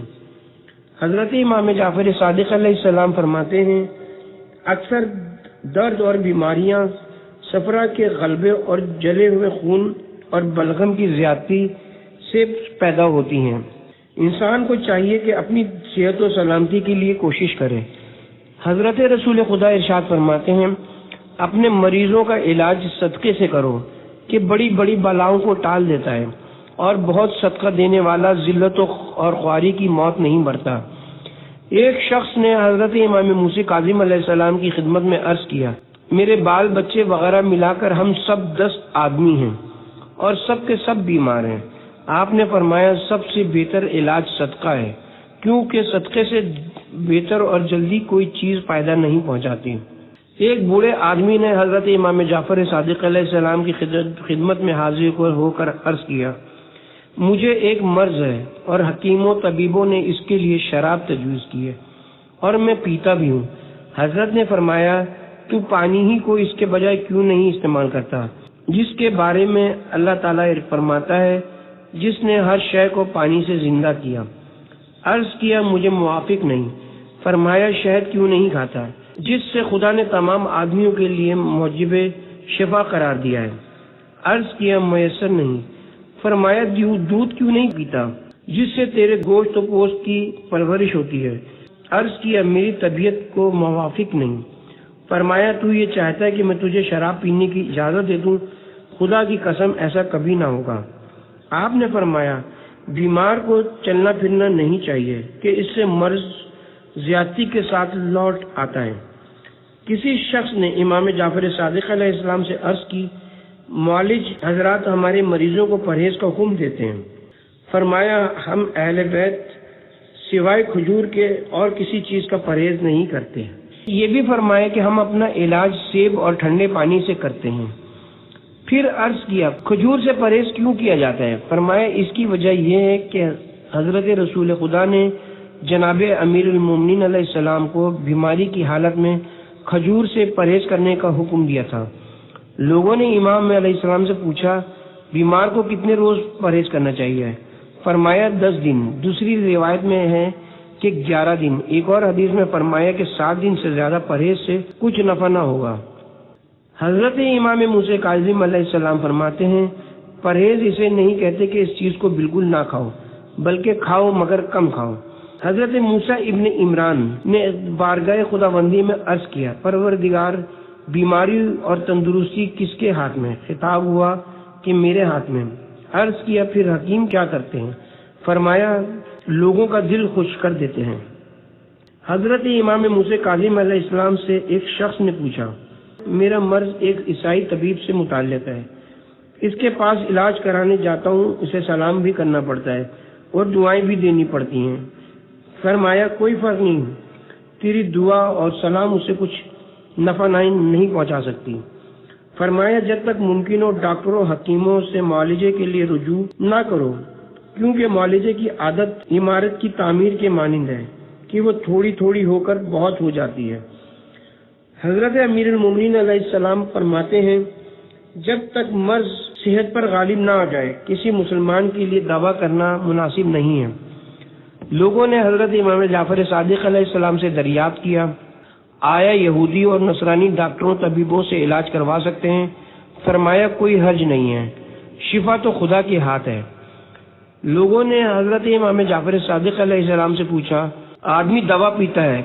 حضرت امام جعفر صادق علیہ السلام فرماتے ہیں اکثر درد اور بیماریاں صفرا کے غلبے اور جلے ہوئے خون اور بلغم کی زیادتی سے پیدا ہوتی ہیں۔ انسان کو چاہیے کہ اپنی صحت و سلامتی کے لیے کوشش کرے۔ حضرت رسول خدا ارشاد فرماتے ہیں اپنے مریضوں کا علاج صدقے سے کرو کہ بڑی بڑی بلاؤں کو ٹال دیتا ہے، اور بہت صدقہ دینے والا ذلت اور خواری کی موت نہیں مرتا۔ ایک شخص نے حضرت امام موسی کاظم علیہ السلام کی خدمت میں عرض کیا میرے بال بچے وغیرہ ملا کر ہم سب 10 آدمی ہیں اور سب کے سب بیمار ہیں۔ آپ نے فرمایا سب سے بہتر علاج صدقہ ہے، کیونکہ صدقے سے بہتر اور جلدی کوئی چیز فائدہ نہیں پہنچاتی۔ ایک بوڑھے آدمی نے حضرت امام جعفر صادق علیہ السلام کی خدمت میں حاضر ہو کر عرض کیا مجھے ایک مرض ہے اور حکیموں طبیبوں نے اس کے لیے شراب تجویز کی ہے اور میں پیتا بھی ہوں۔ حضرت نے فرمایا تو پانی ہی کو اس کے بجائے کیوں نہیں استعمال کرتا، جس کے بارے میں اللہ تعالیٰ فرماتا ہے جس نے ہر شے کو پانی سے زندہ کیا۔ عرض کیا مجھے موافق نہیں۔ فرمایا شہد کیوں نہیں کھاتا جس سے خدا نے تمام آدمیوں کے لیے موجب شفا قرار دیا ہے؟ عرض کیا میسر نہیں۔ فرمایا دودھ کیوں نہیں پیتا جس سے تیرے گوشت و پوست کی پرورش ہوتی ہے؟ عرض کیا میری طبیعت کو موافق نہیں۔ فرمایا تو یہ چاہتا ہے کہ میں تجھے شراب پینے کی اجازت دے دوں؟ خدا کی قسم ایسا کبھی نہ ہوگا۔ آپ نے فرمایا بیمار کو چلنا پھرنا نہیں چاہیے کہ اس سے مرض زیادتی کے ساتھ لوٹ آتا ہے۔ کسی شخص نے امام جعفر صادق علیہ السلام سے عرض کی معالج حضرات ہمارے مریضوں کو پرہیز کا حکم دیتے ہیں۔ فرمایا ہم اہل بیت سوائے کھجور کے اور کسی چیز کا پرہیز نہیں کرتے۔ یہ بھی فرمایا کہ ہم اپنا علاج سیب اور ٹھنڈے پانی سے کرتے ہیں۔ پھر عرض کیا کھجور سے پرہیز کیوں کیا جاتا ہے؟ فرمایا اس کی وجہ یہ ہے کہ حضرت رسول خدا نے جناب امیر المومنین علیہ السلام کو بیماری کی حالت میں کھجور سے پرہیز کرنے کا حکم دیا تھا۔ لوگوں نے امام علیہ السلام سے پوچھا بیمار کو کتنے روز پرہیز کرنا چاہیے؟ فرمایا 10 دن، دوسری روایت میں ہے کہ 11 دن، ایک اور حدیث میں فرمایا کہ 7 دن سے زیادہ پرہیز سے کچھ نفع نہ ہوگا۔ حضرت امام موسی کاظم علیہ السلام فرماتے ہیں پرہیز اسے نہیں کہتے کہ اس چیز کو بالکل نہ کھاؤ، بلکہ کھاؤ مگر کم کھاؤ۔ حضرت موسیٰ ابن عمران نے بارگاہ خداوندی میں عرض کیا پروردگار بیماری اور تندرستی کس کے ہاتھ میں؟ خطاب ہوا کہ میرے ہاتھ میں۔ عرض کیا پھر حکیم کیا کرتے ہیں؟ فرمایا لوگوں کا دل خوش کر دیتے ہیں۔ حضرت امام موسی کاظم علیہ السلام سے ایک شخص نے پوچھا میرا مرض ایک عیسائی طبیب سے متعلق ہے، اس کے پاس علاج کرانے جاتا ہوں، اسے سلام بھی کرنا پڑتا ہے اور دعائیں بھی دینی پڑتی ہیں۔ فرمایا کوئی فرق نہیں، تیری دعا اور سلام اسے کچھ نفع نہیں پہنچا سکتی۔ فرمایا جب تک ممکن ہو ڈاکٹروں حکیموں سے معالجے کے لیے رجوع نہ کرو، کیونکہ معالجے کی عادت عمارت کی تعمیر کے مانند ہے کہ وہ تھوڑی تھوڑی ہو کر بہت ہو جاتی ہے۔ حضرت امیر المومنین علیہ السلام فرماتے ہیں جب تک مرض صحت پر غالب نہ آ جائے کسی مسلمان کے لیے دعویٰ کرنا مناسب نہیں ہے۔ لوگوں نے حضرت امام جعفر صادق علیہ السلام سے دریافت کیا آیا یہودی اور نصرانی ڈاکٹروں طبیبوں سے علاج کروا سکتے ہیں؟ فرمایا کوئی حرج نہیں ہے، شفا تو خدا کے ہاتھ ہے۔ لوگوں نے حضرت امام جعفر صادق علیہ السلام سے پوچھا، آدمی دوا پیتا ہے،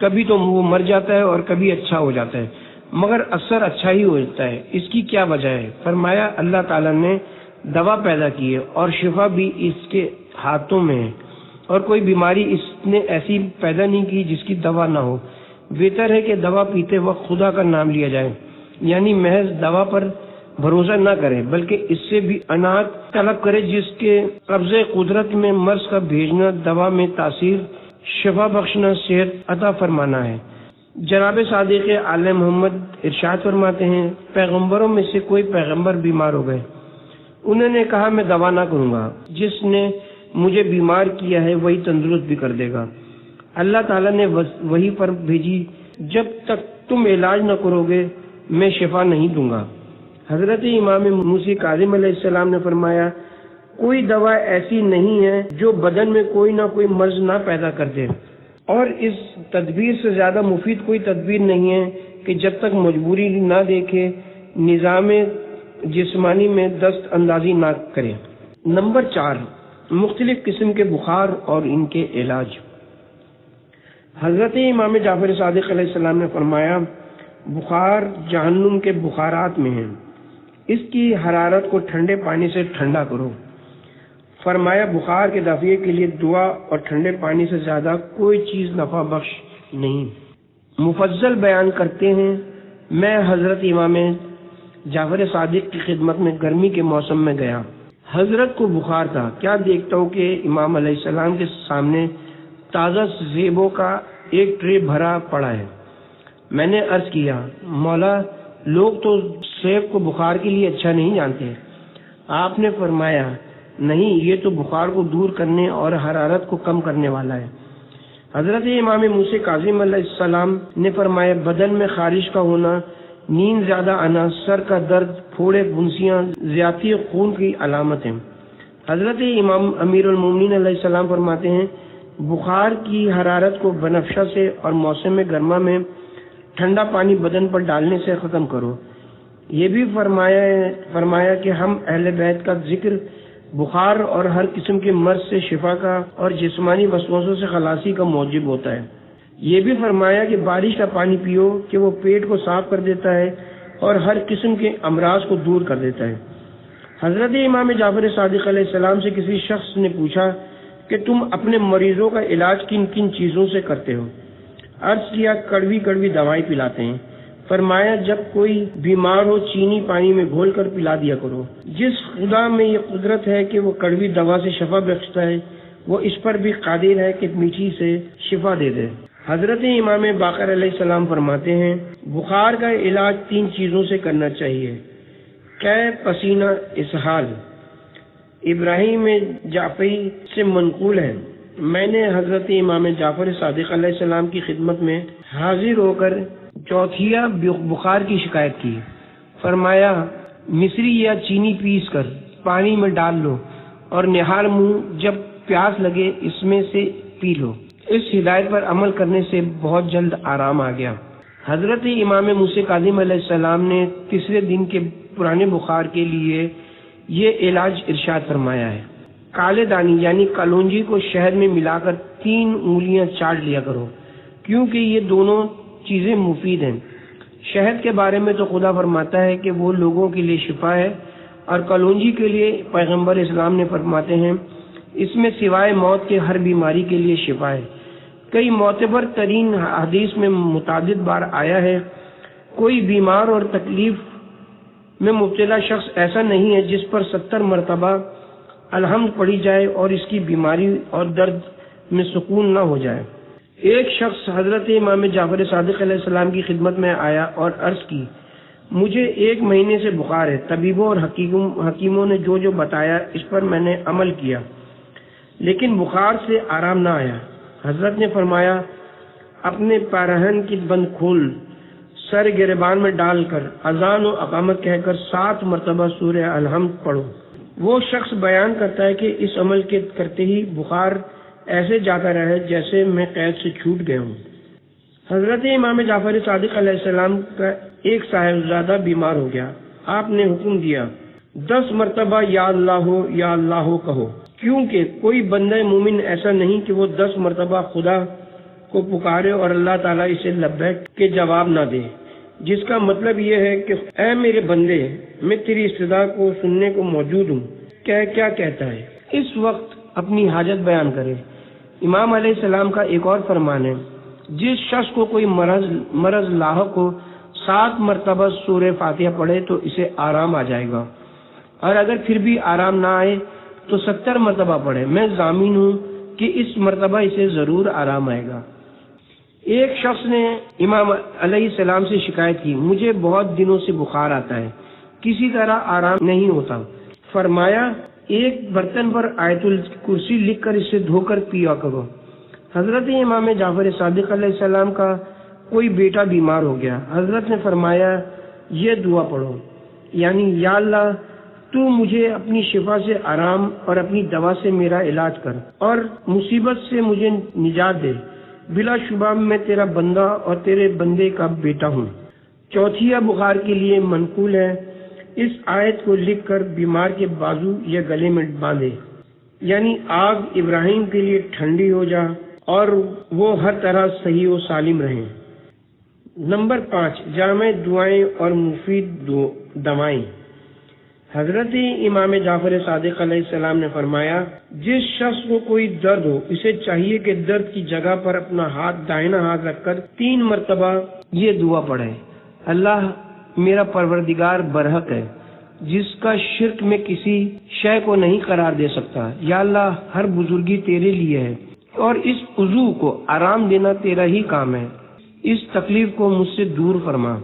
کبھی تو وہ مر جاتا ہے اور کبھی اچھا ہو جاتا ہے، مگر اکثر اچھا ہی ہو جاتا ہے، اس کی کیا وجہ ہے؟ فرمایا اللہ تعالیٰ نے دوا پیدا کی ہے اور شفا بھی اس کے ہاتھوں میں ہے، اور کوئی بیماری اس نے ایسی پیدا نہیں کی جس کی دوا نہ ہو۔ بہتر ہے کہ دوا پیتے وقت خدا کا نام لیا جائے، یعنی محض دوا پر بھروسہ نہ کرے بلکہ اس سے بھی عنایت طلب کرے جس کے قبضے قدرت میں مرض کا بھیجنا، دوا میں تاثیر، شفا بخشنا، صحت عطا فرمانا ہے۔ جناب صادق آل محمد ارشاد فرماتے ہیں، پیغمبروں میں سے کوئی پیغمبر بیمار ہو گئے، انہوں نے کہا میں دوا نہ کروں گا، جس نے مجھے بیمار کیا ہے وہی تندرست بھی کر دے گا۔ اللہ تعالیٰ نے وہی پر بھیجی، جب تک تم علاج نہ کرو گے میں شفا نہیں دوں گا۔ حضرت امام موسی کاظم علیہ السلام نے فرمایا، کوئی دوا ایسی نہیں ہے جو بدن میں کوئی نہ کوئی مرض نہ پیدا کر دے، اور اس تدبیر سے زیادہ مفید کوئی تدبیر نہیں ہے کہ جب تک مجبوری نہ دیکھے نظام جسمانی میں دست اندازی نہ کرے۔ نمبر 4، مختلف قسم کے بخار اور ان کے علاج۔ حضرت امام جعفر صادق علیہ السلام نے فرمایا، بخار جہنم کے بخارات میں ہے، اس کی حرارت کو ٹھنڈے پانی سے ٹھنڈا کرو۔ فرمایا بخار کے دفع کے لیے دعا اور ٹھنڈے پانی سے زیادہ کوئی چیز نفع بخش نہیں۔ مفصل بیان کرتے ہیں، میں حضرت امام جعفر صادق کی خدمت میں گرمی کے موسم میں گیا، حضرت کو بخار تھا، کیا دیکھتا ہوں کہ امام علیہ السلام کے سامنے تازہ زیبوں کا ایک ٹرے بھرا پڑا ہے۔ میں نے عرض کیا، مولا لوگ تو سیب کو بخار کے لیے اچھا نہیں جانتے۔ آپ نے فرمایا، نہیں، یہ تو بخار کو دور کرنے اور حرارت کو کم کرنے والا ہے۔ حضرت امام موسی کاظم علیہ السلام نے فرمایا، بدن میں خارش کا ہونا، نیند زیادہ آنا، سر کا درد، پھوڑے، پھنسیاں، زیادتی خون کی علامت ہیں۔ حضرت امام امیر المومنین علیہ السلام فرماتے ہیں، بخار کی حرارت کو بنفشہ سے اور موسم گرما میں ٹھنڈا پانی بدن پر ڈالنے سے ختم کرو۔ یہ بھی فرمایا کہ ہم اہل بیت کا ذکر بخار اور ہر قسم کے مرض سے شفا کا اور جسمانی وسوسوں سے خلاصی کا موجب ہوتا ہے۔ یہ بھی فرمایا کہ بارش کا پانی پیو کہ وہ پیٹ کو صاف کر دیتا ہے اور ہر قسم کے امراض کو دور کر دیتا ہے۔ حضرت امام جعفر صادق علیہ السلام سے کسی شخص نے پوچھا کہ تم اپنے مریضوں کا علاج کن کن چیزوں سے کرتے ہو؟ عرض کیا، کڑوی کڑوی دوائی پلاتے ہیں۔ فرمایا، جب کوئی بیمار ہو چینی پانی میں گھول کر پلا دیا کرو۔ جس خدا میں یہ قدرت ہے کہ وہ کڑوی دوا سے شفا بخشتا ہے، وہ اس پر بھی قادر ہے کہ میٹھی سے شفا دے دے۔ حضرت امام باقر علیہ السلام فرماتے ہیں، بخار کا علاج 3 چیزوں سے کرنا چاہیے، قے، پسینہ، اسہال۔ ابراہیم جعفری سے منقول ہے، میں نے حضرت امام جعفر صادق علیہ السلام کی خدمت میں حاضر ہو کر چوتھیا بخار کی شکایت کی۔ فرمایا، مصری یا چینی پیس کر پانی میں ڈال لو اور نہار منہ جب پیاس لگے اس میں سے پی لو۔ اس ہدایت پر عمل کرنے سے بہت جلد آرام آ گیا۔ حضرت امام موسی کاظم علیہ السلام نے تیسرے دن کے پرانے بخار کے لیے یہ علاج ارشاد فرمایا ہے، کالے دانی یعنی کلونجی کو شہد میں ملا کر 3 انگلیاں چاٹ لیا کرو، کیونکہ یہ دونوں چیزیں مفید ہیں۔ شہد کے بارے میں تو خدا فرماتا ہے کہ وہ لوگوں کے لیے شفا ہے، اور کلونجی کے لیے پیغمبر اسلام نے فرماتے ہیں اس میں سوائے موت کے ہر بیماری کے لیے شفا ہے۔ کئی معتبر ترین حدیث میں متعدد بار آیا ہے، کوئی بیمار اور تکلیف میں مبتلا شخص ایسا نہیں ہے جس پر 70 مرتبہ الحمد پڑھی جائے اور اس کی بیماری اور درد میں سکون نہ ہو جائے۔ ایک شخص حضرت امام جعفر صادق علیہ السلام کی خدمت میں آیا اور عرض کی، مجھے 1 مہینے سے بخار ہے، طبیبوں اور حکیموں نے جو بتایا اس پر میں نے عمل کیا، لیکن بخار سے آرام نہ آیا۔ حضرت نے فرمایا، اپنے پیراہن کی بند کھول سر گریبان میں ڈال کر اذان و اقامت کہہ کر 7 مرتبہ سورہ الحمد پڑھو۔ وہ شخص بیان کرتا ہے کہ اس عمل کے کرتے ہی بخار ایسے جاتا رہے جیسے میں قید سے چھوٹ گیا ہوں۔ حضرت امام جعفر صادق علیہ السلام کا ایک صاحبزادہ بیمار ہو گیا۔ آپ نے حکم دیا 10 مرتبہ یا اللہ کہو، کیونکہ کوئی بندہ مومن ایسا نہیں کہ وہ 10 مرتبہ خدا کو پکارے اور اللہ تعالیٰ اسے لبیک کے جواب نہ دے، جس کا مطلب یہ ہے کہ اے میرے بندے، میں تیری استدعا کو سننے کو موجود ہوں، کیا کہتا ہے، اس وقت اپنی حاجت بیان کرے۔ امام علیہ السلام کا ایک اور فرمان ہے، جس شخص کو کوئی مرض لاحق ہو 7 مرتبہ سورہ فاتحہ پڑھے تو اسے آرام آ جائے گا، اور اگر پھر بھی آرام نہ آئے تو 70 مرتبہ پڑھے، میں ضامن ہوں کہ اس مرتبہ اسے ضرور آرام آئے گا۔ ایک شخص نے امام علیہ السلام سے شکایت کی، مجھے بہت دنوں سے بخار آتا ہے، کسی طرح آرام نہیں ہوتا۔ فرمایا ایک برتن پر آیت الکرسی لکھ کر اسے دھو کر پیا کرو۔ حضرت امام جعفر صادق علیہ السلام کا کوئی بیٹا بیمار ہو گیا، حضرت نے فرمایا یہ دعا پڑھو، یعنی یا اللہ تو مجھے اپنی شفا سے آرام اور اپنی دوا سے میرا علاج کر اور مصیبت سے مجھے نجات دے، بلا شبہ میں تیرا بندہ اور تیرے بندے کا بیٹا ہوں۔ چوتھیا بخار کے لیے منقول ہے، اس آیت کو لکھ کر بیمار کے بازو یا گلے میں باندھے، یعنی آگ ابراہیم کے لیے ٹھنڈی ہو جا اور وہ ہر طرح صحیح و سالم رہیں۔ نمبر 5، جامع دعائیں اور مفید دوائیں۔ حضرت امام جعفر صادق علیہ السلام نے فرمایا جس شخص کو کوئی درد ہو اسے چاہیے کہ درد کی جگہ پر اپنا دائنا ہاتھ رکھ کر 3 مرتبہ یہ دعا پڑھے، اللہ میرا پروردگار برحق ہے جس کا شرک میں کسی شے کو نہیں قرار دے سکتا، یا اللہ ہر بزرگی تیرے لیے ہے اور اس عضو کو آرام دینا تیرا ہی کام ہے، اس تکلیف کو مجھ سے دور فرما۔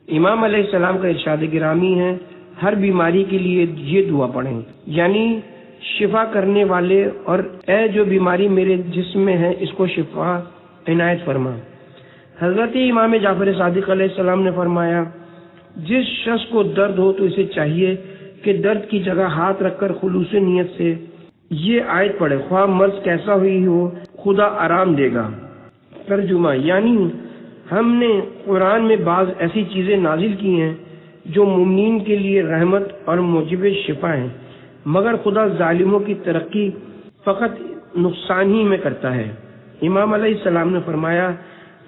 امام علیہ السلام کا ارشاد گرامی ہے ہر بیماری کے لیے یہ دعا پڑھیں، یعنی شفا کرنے والے اور اے جو بیماری میرے جسم میں ہے اس کو شفا عنایت فرما۔ حضرت امام جعفر صادق علیہ السلام نے فرمایا جس شخص کو درد ہو تو اسے چاہیے کہ درد کی جگہ ہاتھ رکھ کر خلوص نیت سے یہ آیت پڑھے، خواہ مرض کیسا ہوئی ہو خدا آرام دے گا۔ ترجمہ، یعنی ہم نے قرآن میں بعض ایسی چیزیں نازل کی ہیں جو مومنین کے لیے رحمت اور موجب شفا ہیں، مگر خدا ظالموں کی ترقی فقط نقصان ہی میں کرتا ہے۔ امام علیہ السلام نے فرمایا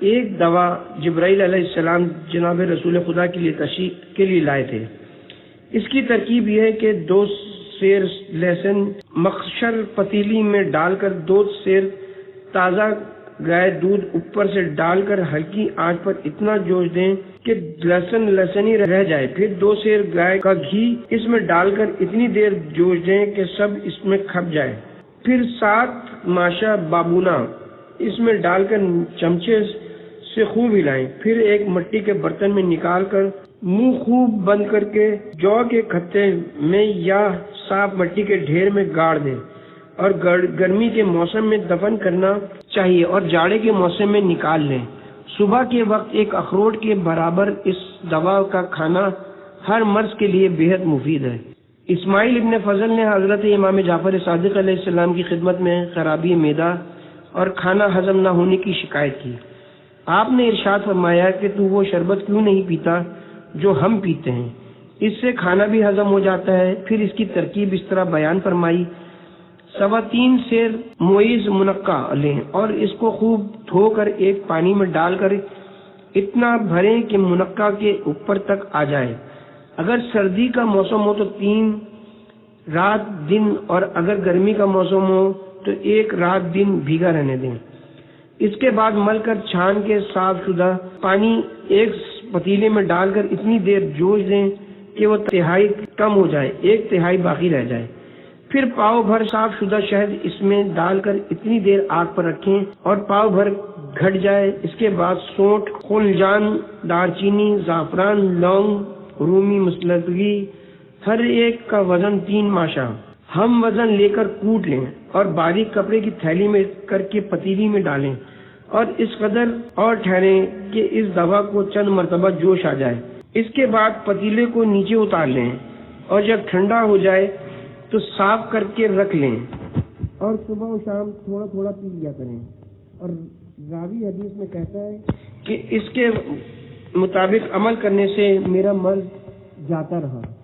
ایک دوا جبرائیل علیہ السلام جناب رسول خدا کے لیے تشریف کے لیے لائے تھے، اس کی ترکیب یہ ہے کہ 2 سیر لہسن مخشر پتیلی میں ڈال کر 2 سیر تازہ گائے دودھ اوپر سے ڈال کر ہلکی آنچ پر اتنا جوش دیں کہ لہسن ہی رہ جائے، پھر 2 سیر گائے کا گھی اس میں ڈال کر اتنی دیر جوش دیں کہ سب اس میں کھپ جائے، پھر 7 ماشا بابونا اس میں ڈال کر چمچے سے خوب ہلائیں، پھر ایک مٹی کے برتن میں نکال کر منہ خوب بند کر کے جو کے کھتے میں یا صاف مٹی کے ڈھیر میں گاڑ دیں اور گرمی کے موسم میں دفن کرنا چاہیے اور جاڑے کے موسم میں نکال لیں۔ صبح کے وقت ایک اخروٹ کے برابر اس دوا کا کھانا ہر مرض کے لیے بے حد مفید ہے۔ اسماعیل ابن فضل نے حضرت امام جعفر صادق علیہ السلام کی خدمت میں خرابی معدہ اور کھانا ہضم نہ ہونے کی شکایت کی۔ آپ نے ارشاد فرمایا کہ تو وہ شربت کیوں نہیں پیتا جو ہم پیتے ہیں، اس سے کھانا بھی ہضم ہو جاتا ہے۔ پھر اس کی ترکیب اس طرح بیان فرمائی 3.25 سیر موئز منقع لیں اور اس کو خوب دھو کر ایک پانی میں ڈال کر اتنا بھریں کہ منقع کے اوپر تک آ جائے۔ اگر سردی کا موسم ہو تو 3 رات دن اور اگر گرمی کا موسم ہو تو 1 رات دن بھیگا رہنے دیں۔ اس کے بعد مل کر چھان کے صاف شدہ پانی ایک پتیلے میں ڈال کر اتنی دیر جوش دیں کہ وہ 1/3 کم ہو جائے، 1/3 باقی رہ جائے، پھر پاؤ بھر صاف شدہ شہد اس میں ڈال کر اتنی دیر آگ پر رکھیں اور پاؤ بھر گھٹ جائے۔ اس کے بعد سونٹ، خلجان، دار چینی، زعفران، لونگ، رومی مسلگی ہر ایک کا وزن 3 ماشا ہم وزن لے کر کوٹ لیں اور باریک کپڑے کی تھیلی میں کر کے پتیلی میں ڈالیں اور اس قدر اور ٹھہریں کہ اس دوا کو چند مرتبہ جوش آ جائے۔ اس کے بعد پتیلے کو نیچے اتار لیں اور جب ٹھنڈا ہو جائے تو صاف کر کے رکھ لیں اور صبح و شام تھوڑا تھوڑا پی لیا کریں۔ اور راوی حدیث میں کہتا ہے کہ اس کے مطابق عمل کرنے سے میرا مرض جاتا رہا۔